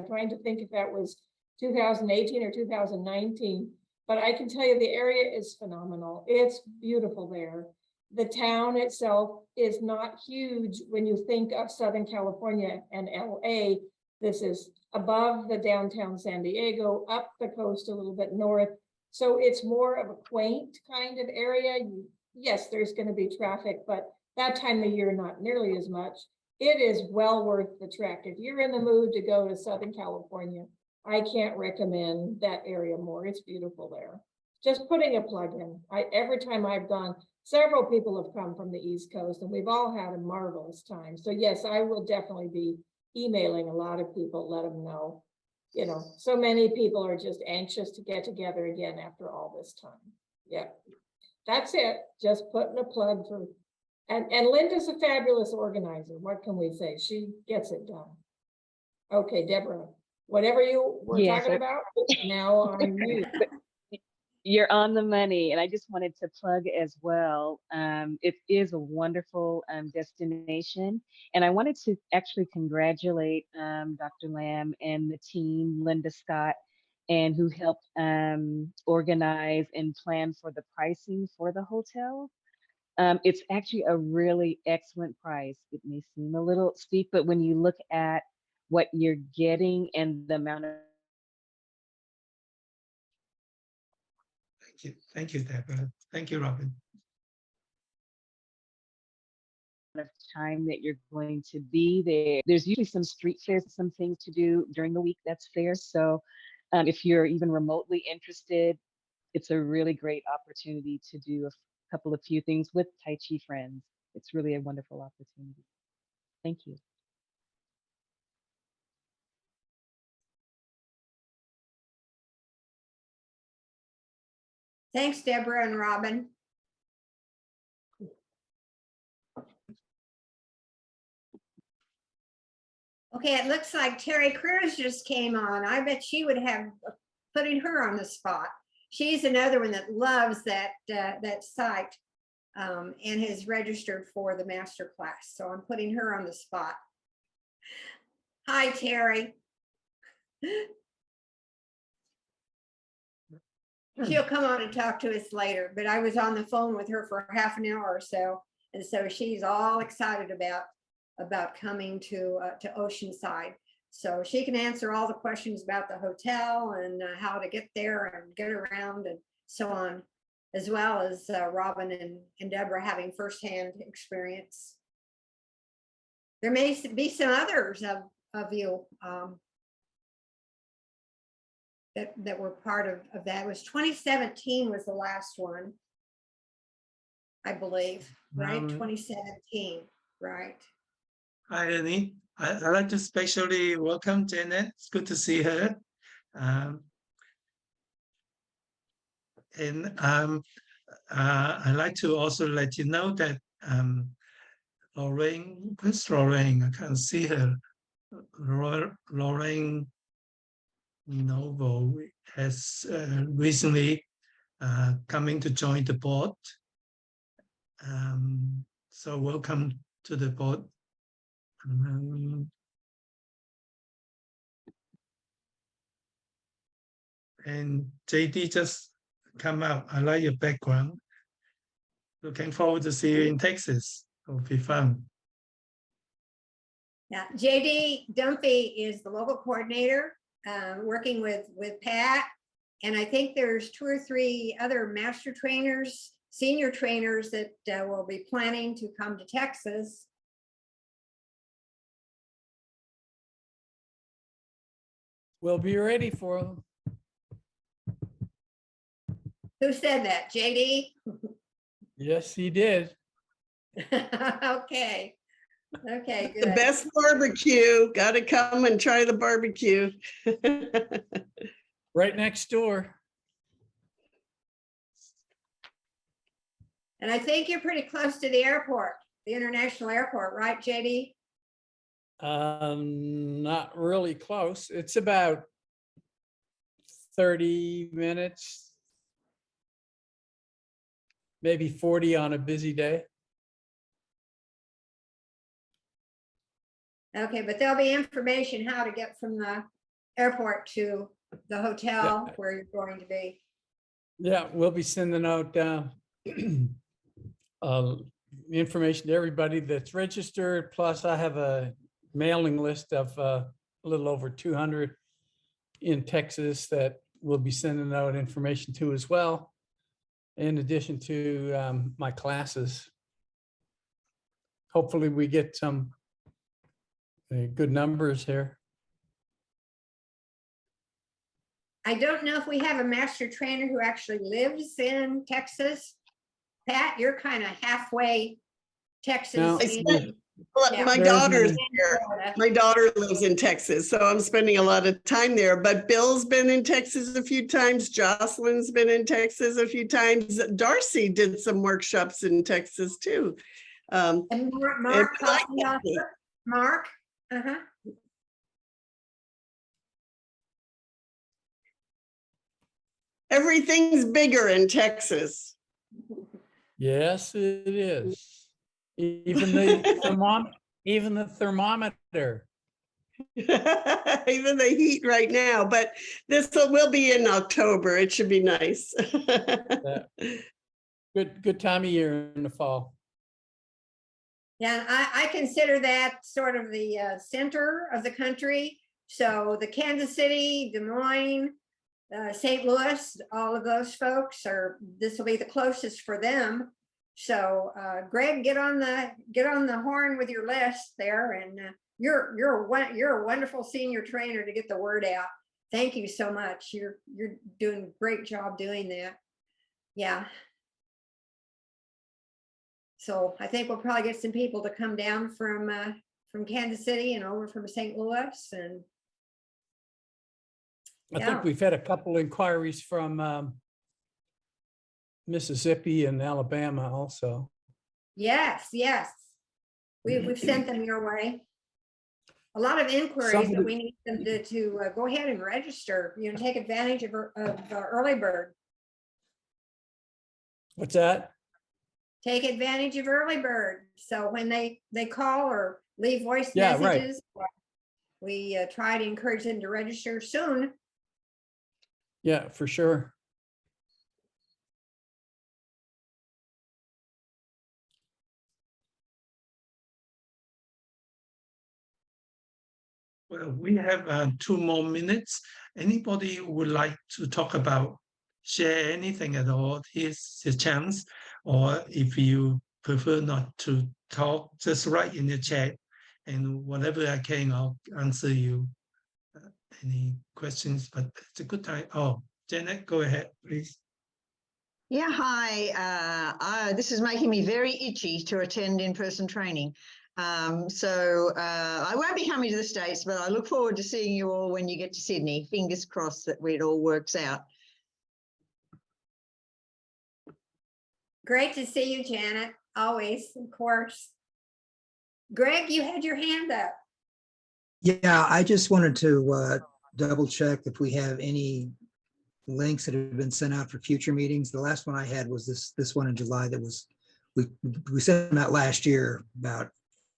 trying to think if that was 2018 or 2019, but I can tell you the area is phenomenal. It's beautiful there. The town itself is not huge when you think of Southern California and LA. This is above the downtown San Diego, up the coast a little bit north. So it's more of a quaint kind of area. Yes, there's going to be traffic, but that time of year, not nearly as much. It is well worth the trek. If you're in the mood to go to Southern California, I can't recommend that area more. It's beautiful there. Just putting a plug in. Every time I've gone, several people have come from the East Coast and we've all had a marvelous time. So yes, I will definitely be emailing a lot of people, let them know. You know, so many people are just anxious to get together again after all this time. Yeah, that's it. Just putting a plug for, and Linda's a fabulous organizer. What can we say? She gets it done. Okay, Deborah, whatever you were talking about, now on you. You're on the money. And I just wanted to plug as well. It is a wonderful destination. And I wanted to actually congratulate Dr. Lamb and the team, Linda Scott, and who helped organize and plan for the pricing for the hotel. It's actually a really excellent price. It may seem a little steep, but when you look at what you're getting and the amount of Thank you, Deborah. Thank you, Robin. time that you're going to be there. There's usually some street fairs, some things to do during the week that's fair. So if you're even remotely interested, it's a really great opportunity to do a few things with Tai Chi friends. It's really a wonderful opportunity. Thank you. Thanks, Deborah and Robin. Okay, it looks like Terry Cruz just came on. I bet she would have putting her on the spot. She's another one that loves that site and has registered for the master class. So I'm putting her on the spot. Hi, Terry. She'll come on and talk to us later, but I was on the phone with her for half an hour or so. And so she's all excited about coming to Oceanside. So she can answer all the questions about the hotel and how to get there and get around and so on, as well as Robin and Deborah having firsthand experience. There may be some others of you that were part of that. It was 2017 was the last one, I believe, right? 2017, right? Hi, Annie. I'd like to especially welcome Janet. It's good to see her. I'd like to also let you know that Lorraine, where's Lorraine? I can't see her. Lorraine Novo has recently coming to join the board. So welcome to the board. And JD just come out. I like your background. Looking forward to see you in Texas. It'll be fun. Yeah, JD Dunphy is the local coordinator, working with Pat. And I think there's 2 or 3 other master trainers, senior trainers that will be planning to come to Texas. We'll be ready for them. Who said that? JD? Yes, he did. Okay. Okay, The good. best barbecue. Got to come and try the barbecue. Right next door. And I think you're pretty close to the airport, the international airport, right, JD? Not really close. It's about 30 minutes, maybe 40 on a busy day. Okay, but there'll be information how to get from the airport to the hotel where you're going to be. Yeah, we'll be sending out information to everybody that's registered. Plus, I have a mailing list of a little over 200 in Texas that we'll be sending out information to as well, in addition to my classes. Hopefully we get some good numbers here. I don't know if we have a master trainer who actually lives in Texas. Pat, you're kind of halfway Texas. No. Well, my There's daughter's none. here. My daughter lives in Texas, so I'm spending a lot of time there. But Bill's been in Texas a few times. Jocelyn's been in Texas a few times. Darcy did some workshops in Texas too. And Mark, I like that. Mark, uh-huh. Everything's bigger in Texas. Yes, it is. Even the even the thermometer. Even the heat right now, but this will be in October. It should be nice. Good time of year in the fall. Yeah, I consider that sort of the center of the country. So the Kansas City, Des Moines, St. Louis, all of those folks this will be the closest for them. So Greg, get on the horn with your list there, and you're a wonderful senior trainer to get the word out. Thank you so much. You're doing a great job doing that. Yeah. So I think we'll probably get some people to come down from Kansas City and over from St. Louis, and I think we've had a couple inquiries from Mississippi and Alabama also. yes, we've sent them your way. A lot of inquiries that we need them to go ahead and register. Take advantage of early bird. What's that? Take advantage of early bird. So when they call or leave voice Yeah, right. messages, we try to encourage them to register soon. Yeah, for sure. Well, we have 2 more minutes. Anybody would like to talk about, share anything at all? Here's the chance. Or if you prefer not to talk, just write in the chat, and whatever I can, I'll answer you any questions. But it's a good time. Oh, Janet, go ahead, please. Yeah, hi. This is making me very itchy to attend in-person training. So I won't be coming to the States, but I look forward to seeing you all when you get to Sydney. Fingers crossed that it all works out. Great to see you, Janet. Always, of course. Greg, you had your hand up. Yeah, I just wanted to double check if we have any links that have been sent out for future meetings. The last one I had was this one in July that was, we sent them out last year about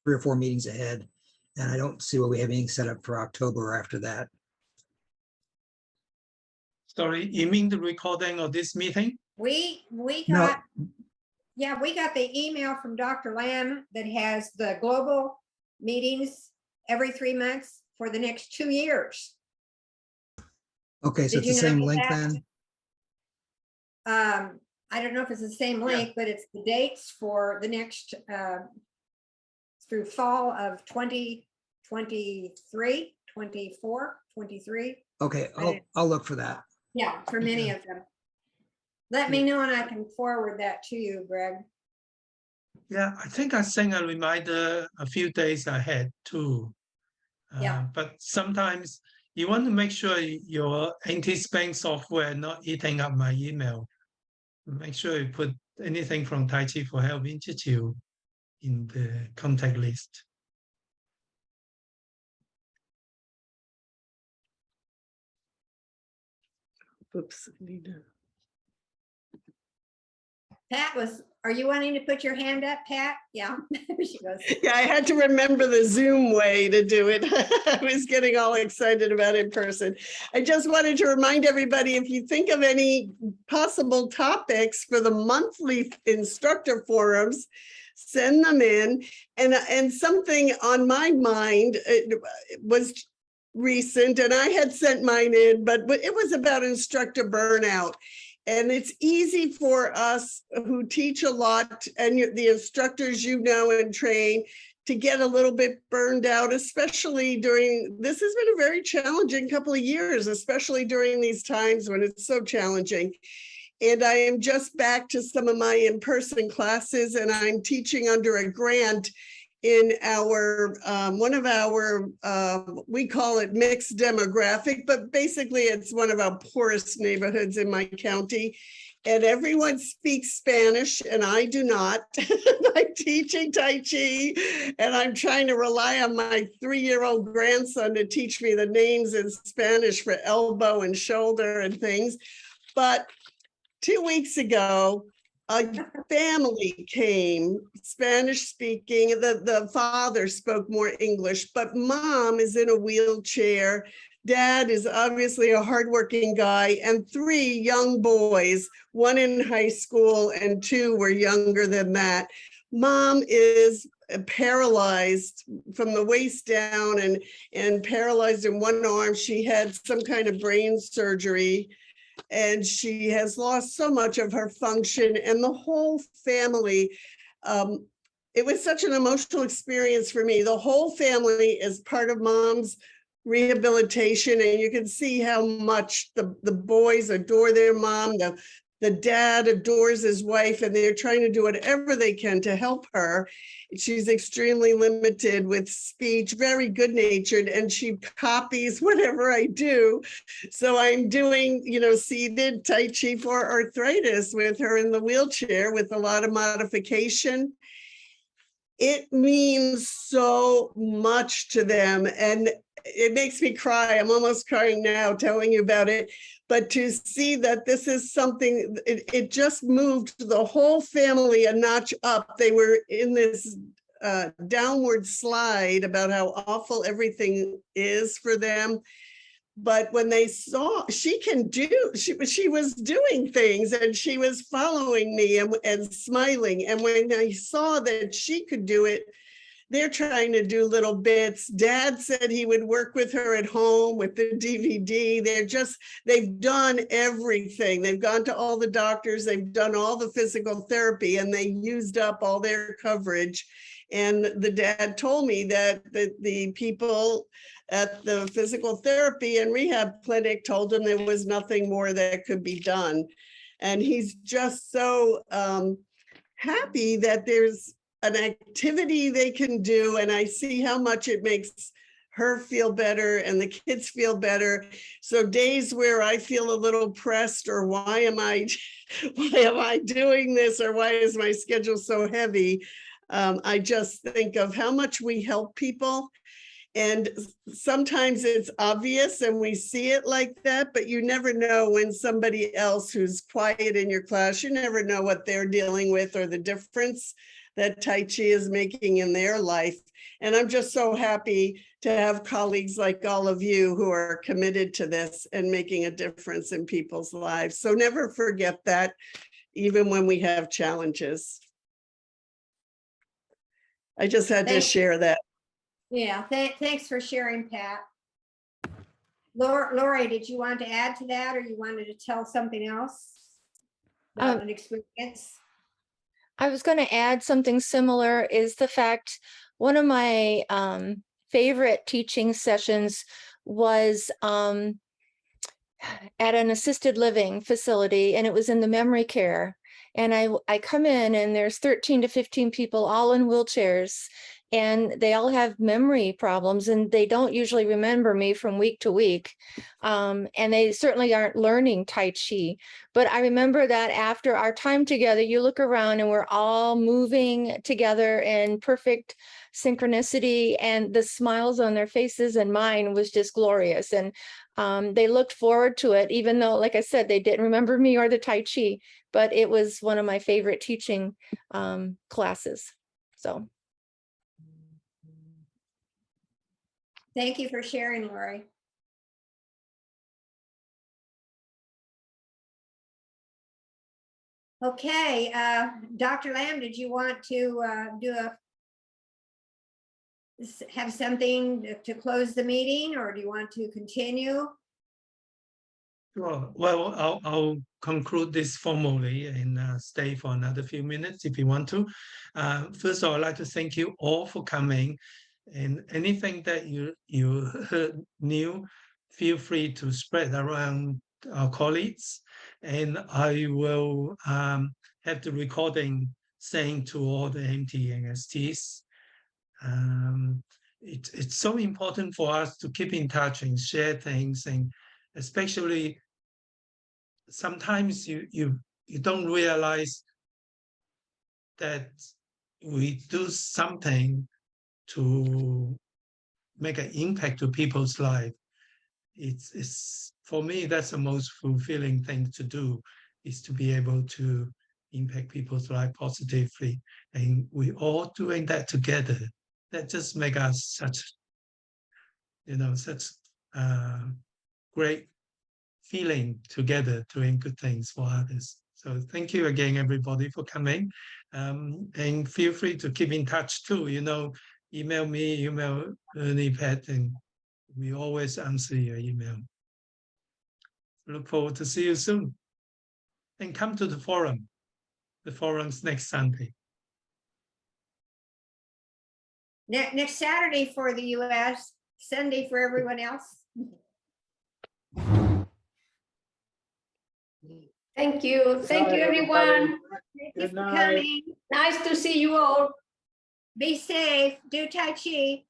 3 or 4 meetings ahead. And I don't see what we have anything set up for October or after that. Sorry, you mean the recording of this meeting? We No. got, yeah, we got the email from Dr. Lamb that has the global meetings every 3 months for the next 2 years. Okay, so Did it's the you not same get link that? then? I don't know if it's the same link, but it's the dates for the next through fall of 2023, 24, 23. Okay, I- I'll look for that. Yeah, for many of them. Let me know and I can forward that to you, Greg. Yeah, I think I sent a reminder a few days ahead too. Yeah. But sometimes you want to make sure your anti-spam software not eating up my email. Make sure you put anything from Tai Chi for Health Institute in the contact list. Oops. I need to- Pat are you wanting to put your hand up, Pat? Yeah, there she goes. Yeah, I had to remember the Zoom way to do it. I was getting all excited about in person. I just wanted to remind everybody, if you think of any possible topics for the monthly instructor forums, send them in. And something on my mind was recent, and I had sent mine in, but it was about instructor burnout. And it's easy for us who teach a lot and the instructors you know and train to get a little bit burned out, especially this has been a very challenging couple of years, especially during these times when it's so challenging. And I am just back to some of my in-person classes, and I'm teaching under a grant in our one of our we call it mixed demographic, but basically it's one of our poorest neighborhoods in my county, and everyone speaks Spanish and I do not. I'm teaching Tai Chi and I'm trying to rely on my 3-year-old grandson to teach me the names in Spanish for elbow and shoulder and things. But 2 weeks ago, a family came, Spanish speaking. The father spoke more English, but mom is in a wheelchair. Dad is obviously a hardworking guy, and 3 young boys, 1 in high school and 2 were younger than that. Mom is paralyzed from the waist down and paralyzed in 1 arm. She had some kind of brain surgery, and she has lost so much of her function, and the whole family. It was such an emotional experience for me. The whole family is part of mom's rehabilitation, and you can see how much the boys adore their mom. The dad adores his wife, and they're trying to do whatever they can to help her. She's extremely limited with speech, very good-natured, and she copies whatever I do. So I'm doing, seated Tai Chi for arthritis with her in the wheelchair with a lot of modification. It means so much to them, and it makes me cry. I'm almost crying now telling you about it. But to see that this is something, it just moved the whole family a notch up. They were in this downward slide about how awful everything is for them. But when they saw she was doing things, and she was following me and smiling. And when I saw that she could do it, they're trying to do little bits. Dad said he would work with her at home with the DVD. They've done everything. They've gone to all the doctors. They've done all the physical therapy, and they used up all their coverage. And the dad told me that the people at the physical therapy and rehab clinic told him there was nothing more that could be done. And he's just so happy that there's an activity they can do, and I see how much it makes her feel better and the kids feel better. So days where I feel a little pressed, or why am I doing this, or why is my schedule so heavy, I just think of how much we help people. And sometimes it's obvious and we see it like that, but you never know when somebody else who's quiet in your class, you never know what they're dealing with or the difference that Tai Chi is making in their life. And I'm just so happy to have colleagues like all of you who are committed to this and making a difference in people's lives. So never forget that, even when we have challenges. I just had to share that. Yeah, thanks for sharing, Pat. Lori, did you want to add to that, or you wanted to tell something else about an experience? I was going to add something similar, is the fact one of my favorite teaching sessions was at an assisted living facility, and it was in the memory care. And I come in and there's 13 to 15 people all in wheelchairs, and they all have memory problems, and they don't usually remember me from week to week. And they certainly aren't learning Tai Chi. But I remember that after our time together, you look around and we're all moving together in perfect synchronicity, and the smiles on their faces and mine was just glorious. And they looked forward to it, even though, like I said, they didn't remember me or the Tai Chi, but it was one of my favorite teaching classes. So. Thank you for sharing, Lori. Okay, Dr. Lamb, did you want to have something to close the meeting, or do you want to continue? Sure. Well, I'll conclude this formally and stay for another few minutes if you want to. First of all, I'd like to thank you all for coming, and anything that you heard new, feel free to spread around our colleagues, and I will have the recording saying to all the MT and STs. It's so important for us to keep in touch and share things, and especially sometimes you don't realize that we do something to make an impact to people's life. It's for me, that's the most fulfilling thing to do, is to be able to impact people's life positively, and we all doing that together. That just make us such great feeling together, doing good things for others. So thank you again, everybody, for coming. And feel free to keep in touch too. Email me, email Ernie, Pat, and we always answer your email. Look forward to see you soon. And come to the forum. The forum's next Sunday. Next Saturday for the US, Sunday for everyone else. Thank you. Thank you, everyone. Thank you for coming. Nice to see you all. Be safe. Do Tai Chi.